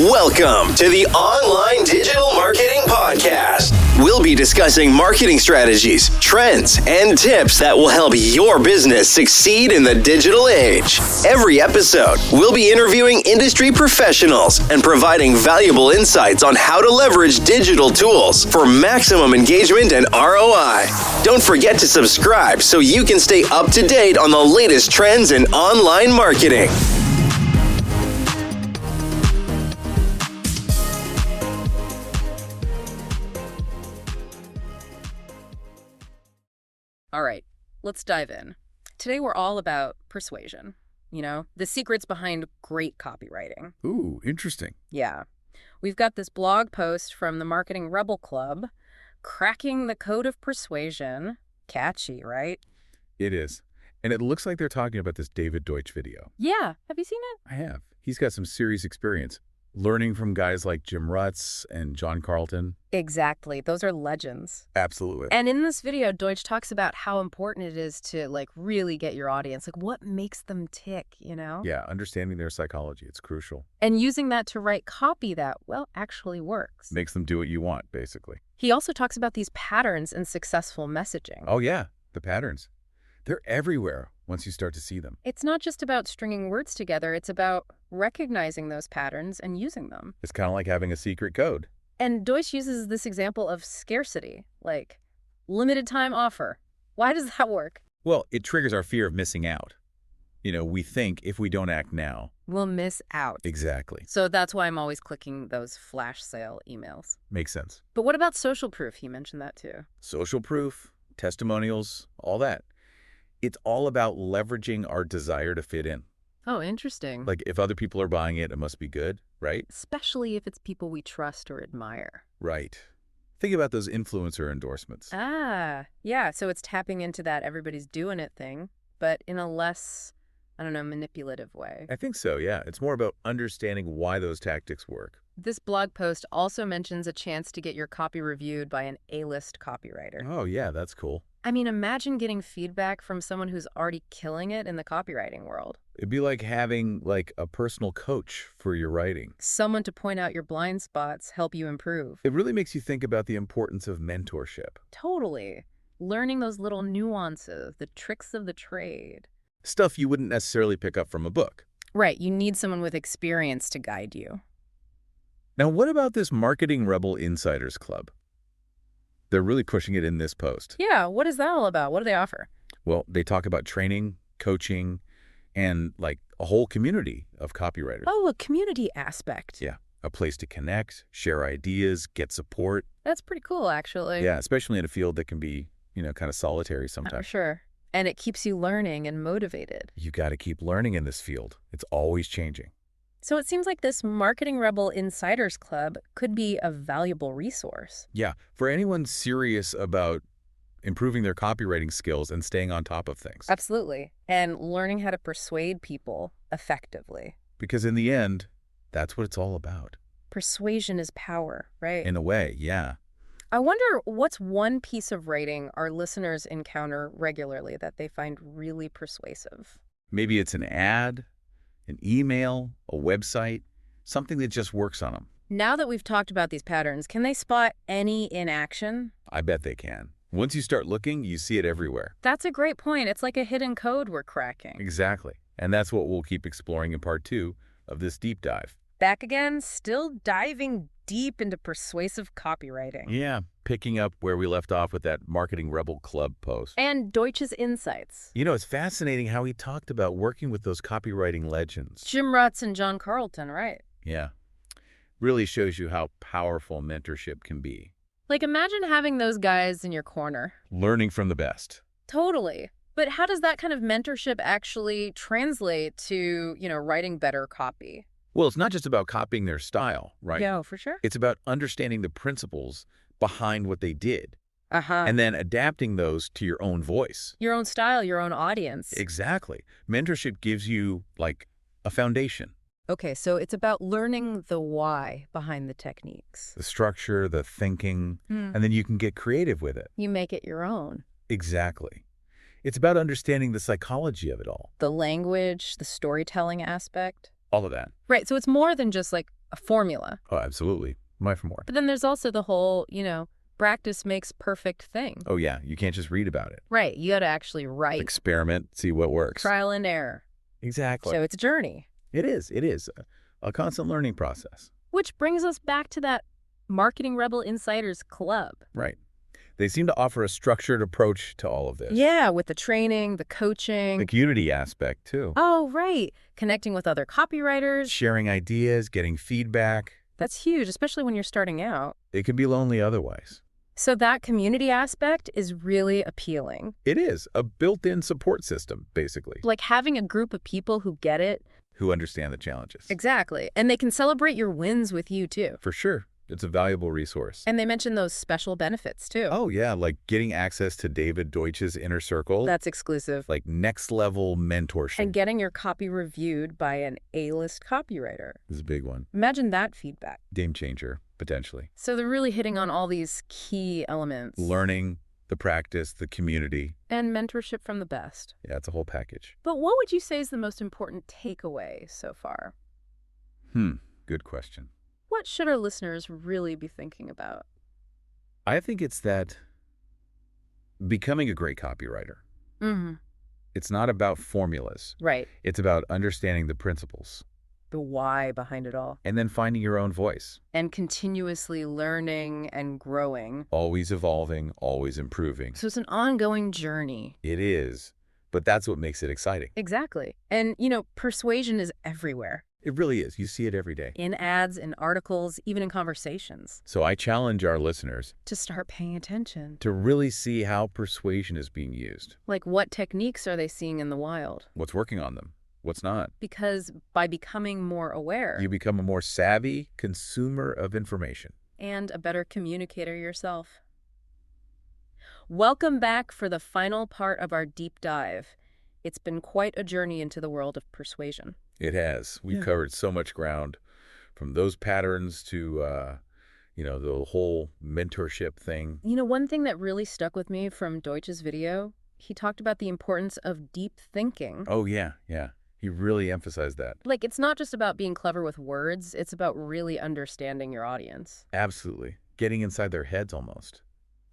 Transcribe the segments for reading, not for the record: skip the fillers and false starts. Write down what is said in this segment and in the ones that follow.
Welcome to the Online Digital Marketing Podcast. We'll be discussing marketing strategies, trends, and tips that will help your business succeed in the digital age. Every episode, we'll be interviewing industry professionals and providing valuable insights on how to leverage digital tools for maximum engagement and ROI. Don't forget to subscribe so you can stay up to date on the latest trends in online marketing. All right, let's dive in. Today we're all about persuasion, the secrets behind great copywriting. Ooh, interesting. Yeah. We've got this blog post from the Marketing Rebel Club, Cracking the Code of Persuasion. Catchy, right? It is. And it looks like they're talking about this David Deutsch video. Yeah. Have you seen it? I have. He's got some serious experience learning from guys like Jim Rutz and John Carlton. Exactly. Those are legends. Absolutely. And in this video, Deutsch talks about how important it is to really get your audience, what makes them tick, Yeah, understanding their psychology. It's crucial. And using that to write copy that, actually works. Makes them do what you want, basically. He also talks about these patterns in successful messaging. Oh, yeah. The patterns. They're everywhere once you start to see them. It's not just about stringing words together. It's about recognizing those patterns and using them. It's kind of like having a secret code. And Deutsch uses this example of scarcity, like limited time offer. Why does that work? Well, it triggers our fear of missing out. We think if we don't act now, we'll miss out. Exactly. So that's why I'm always clicking those flash sale emails. Makes sense. But what about social proof? He mentioned that too. Social proof, testimonials, all that. It's all about leveraging our desire to fit in. Oh, interesting. Like if other people are buying it, it must be good, right? Especially if it's people we trust or admire. Right. Think about those influencer endorsements. Ah, yeah. So it's tapping into that everybody's doing it thing, but in a less, manipulative way. I think so, yeah. It's more about understanding why those tactics work. This blog post also mentions a chance to get your copy reviewed by an A-list copywriter. Oh, yeah, that's cool. Imagine getting feedback from someone who's already killing it in the copywriting world. It'd be like having a personal coach for your writing. Someone to point out your blind spots, help you improve. It really makes you think about the importance of mentorship. Totally. Learning those little nuances, the tricks of the trade. Stuff you wouldn't necessarily pick up from a book. Right. You need someone with experience to guide you. Now, what about this Marketing Rebel Insiders Club? They're really pushing it in this post. Yeah, what is that all about? What do they offer? Well, they talk about training, coaching, and a whole community of copywriters. Oh, a community aspect. Yeah, a place to connect, share ideas, get support. That's pretty cool, actually. Yeah, especially in a field that can be, kind of solitary sometimes. Sure. And it keeps you learning and motivated. You got to keep learning in this field. It's always changing. So it seems like this Marketing Rebel Insiders Club could be a valuable resource. Yeah, for anyone serious about improving their copywriting skills and staying on top of things. Absolutely. And learning how to persuade people effectively. Because in the end, that's what it's all about. Persuasion is power, right? In a way, yeah. I wonder what's one piece of writing our listeners encounter regularly that they find really persuasive. Maybe it's an ad, an email, a website, something that just works on them. Now that we've talked about these patterns, can they spot any in action? I bet they can. Once you start looking, you see it everywhere. That's a great point. It's like a hidden code we're cracking. Exactly. And that's what we'll keep exploring in part 2 of this deep dive. Back again, still diving deep into persuasive copywriting. Yeah, picking up where we left off with that Marketing Rebel Club post. And Deutsch's insights. It's fascinating how he talked about working with those copywriting legends. Jim Rutz and John Carlton, right? Yeah. Really shows you how powerful mentorship can be. Imagine having those guys in your corner. Learning from the best. Totally. But how does that kind of mentorship actually translate to, writing better copy? Well, it's not just about copying their style, right? Yeah, for sure. It's about understanding the principles behind what they did. Uh-huh. And then adapting those to your own voice. Your own style, your own audience. Exactly. Mentorship gives you, a foundation. Okay, so it's about learning the why behind the techniques. The structure, the thinking, and then you can get creative with it. You make it your own. Exactly. It's about understanding the psychology of it all. The language, the storytelling aspect. All of that. Right, so it's more than just a formula. Oh, absolutely. Why for more? But then there's also the whole, practice makes perfect thing. Oh, yeah. You can't just read about it. Right. You got to actually write. Experiment, see what works. Trial and error. Exactly. So it's a journey. It is. It is a constant learning process. Which brings us back to that Marketing Rebel Insiders Club. Right. They seem to offer a structured approach to all of this. Yeah, with the training, the coaching. The community aspect, too. Oh, right. Connecting with other copywriters. Sharing ideas, getting feedback. That's huge, especially when you're starting out. It can be lonely otherwise. So that community aspect is really appealing. It is a built-in support system, basically. Like having a group of people who get it. Who understand the challenges. Exactly. And they can celebrate your wins with you, too. For sure. It's a valuable resource. And they mention those special benefits, too. Oh, yeah, like getting access to David Deutsch's Inner Circle. That's exclusive. Like next-level mentorship. And getting your copy reviewed by an A-list copywriter. This is a big one. Imagine that feedback. Game changer, potentially. So they're really hitting on all these key elements. Learning, the practice, the community. And mentorship from the best. Yeah, it's a whole package. But what would you say is the most important takeaway so far? Good question. What should our listeners really be thinking about? I think it's that becoming a great copywriter. Mm-hmm. It's not about formulas. Right. It's about understanding the principles. The why behind it all. And then finding your own voice. And continuously learning and growing. Always evolving, always improving. So it's an ongoing journey. It is. But that's what makes it exciting. Exactly. And, persuasion is everywhere. It really is. You see it every day. In ads, in articles, even in conversations. So I challenge our listeners to start paying attention. To really see how persuasion is being used. Like what techniques are they seeing in the wild? What's working on them? What's not? Because by becoming more aware, you become a more savvy consumer of information. And a better communicator yourself. Welcome back for the final part of our deep dive. It's been quite a journey into the world of persuasion. It has. We've covered so much ground, from those patterns to, the whole mentorship thing. One thing that really stuck with me from Deutsch's video, he talked about the importance of deep thinking. Oh, yeah. He really emphasized that. Like, it's not just about being clever with words. It's about really understanding your audience. Absolutely. Getting inside their heads almost.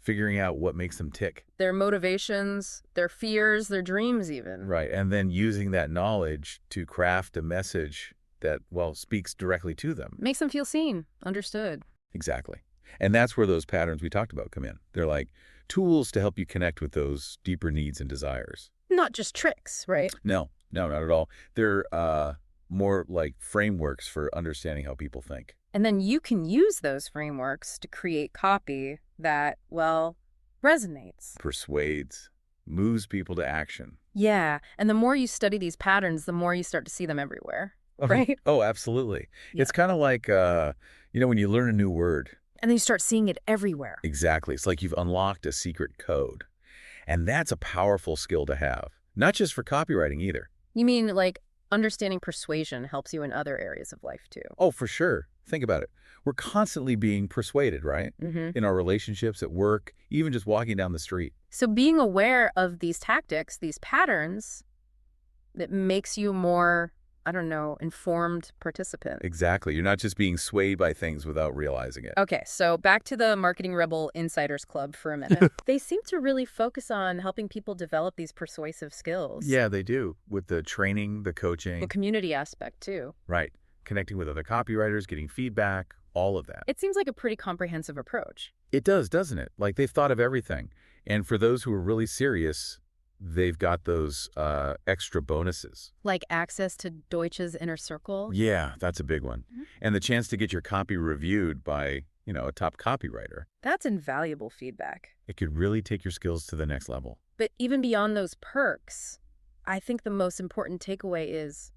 Figuring out what makes them tick. Their motivations, their fears, their dreams even. Right. And then using that knowledge to craft a message that, speaks directly to them. Makes them feel seen, understood. Exactly. And that's where those patterns we talked about come in. They're like tools to help you connect with those deeper needs and desires. Not just tricks, right? No, not at all. They're more like frameworks for understanding how people think. And then you can use those frameworks to create copy that, resonates. Persuades, moves people to action. Yeah. And the more you study these patterns, the more you start to see them everywhere, right? Oh, absolutely. Yeah. It's kind of like, when you learn a new word. And then you start seeing it everywhere. Exactly. It's like you've unlocked a secret code. And that's a powerful skill to have. Not just for copywriting either. You mean like understanding persuasion helps you in other areas of life too? Oh, for sure. Think about it. We're constantly being persuaded, right? Mm-hmm. In our relationships, at work, even just walking down the street. So being aware of these tactics, these patterns, that makes you more, informed participant. Exactly. You're not just being swayed by things without realizing it. Okay, so back to the Marketing Rebel Insiders Club for a minute. They seem to really focus on helping people develop these persuasive skills. Yeah, they do. With the training, the coaching. The community aspect, too. Right. Connecting with other copywriters, getting feedback, all of that. It seems like a pretty comprehensive approach. It does, doesn't it? Like they've thought of everything. And for those who are really serious, they've got those extra bonuses. Like access to Deutsch's Inner Circle? Yeah, that's a big one. Mm-hmm. And the chance to get your copy reviewed by, a top copywriter. That's invaluable feedback. It could really take your skills to the next level. But even beyond those perks, I think the most important takeaway is,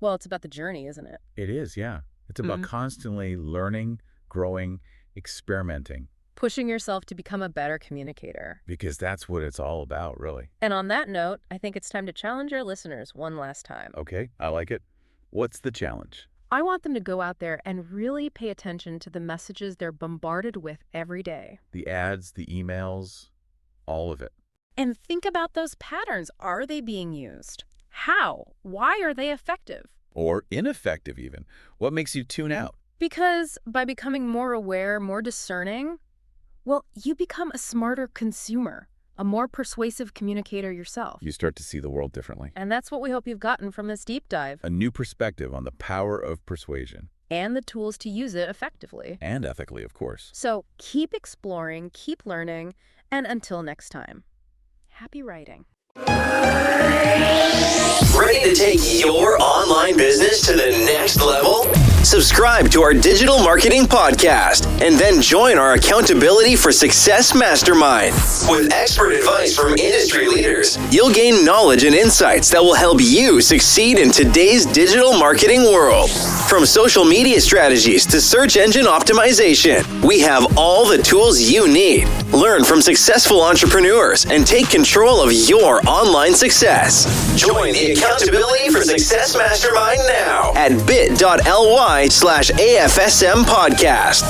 it's about the journey, isn't it? It is, yeah. It's about constantly learning, growing, experimenting. Pushing yourself to become a better communicator. Because that's what it's all about, really. And on that note, I think it's time to challenge our listeners one last time. Okay, I like it. What's the challenge? I want them to go out there and really pay attention to the messages they're bombarded with every day. The ads, the emails, all of it. And think about those patterns. Are they being used? How? Why are they effective? Or ineffective even? What makes you tune out? Because by becoming more aware, more discerning, well, you become a smarter consumer, a more persuasive communicator yourself. You start to see the world differently. And that's what we hope you've gotten from this deep dive. A new perspective on the power of persuasion. And the tools to use it effectively. And ethically, of course. So keep exploring, keep learning, and until next time, happy writing. Ready to take your online business to the next level? Subscribe to our digital marketing podcast and then join our Accountability for Success Mastermind. With expert advice from industry leaders, you'll gain knowledge and insights that will help you succeed in today's digital marketing world. From social media strategies to search engine optimization, we have all the tools you need. Learn from successful entrepreneurs and take control of your online success. Join the Accountability for Success Mastermind now at bit.ly/AFSM podcast.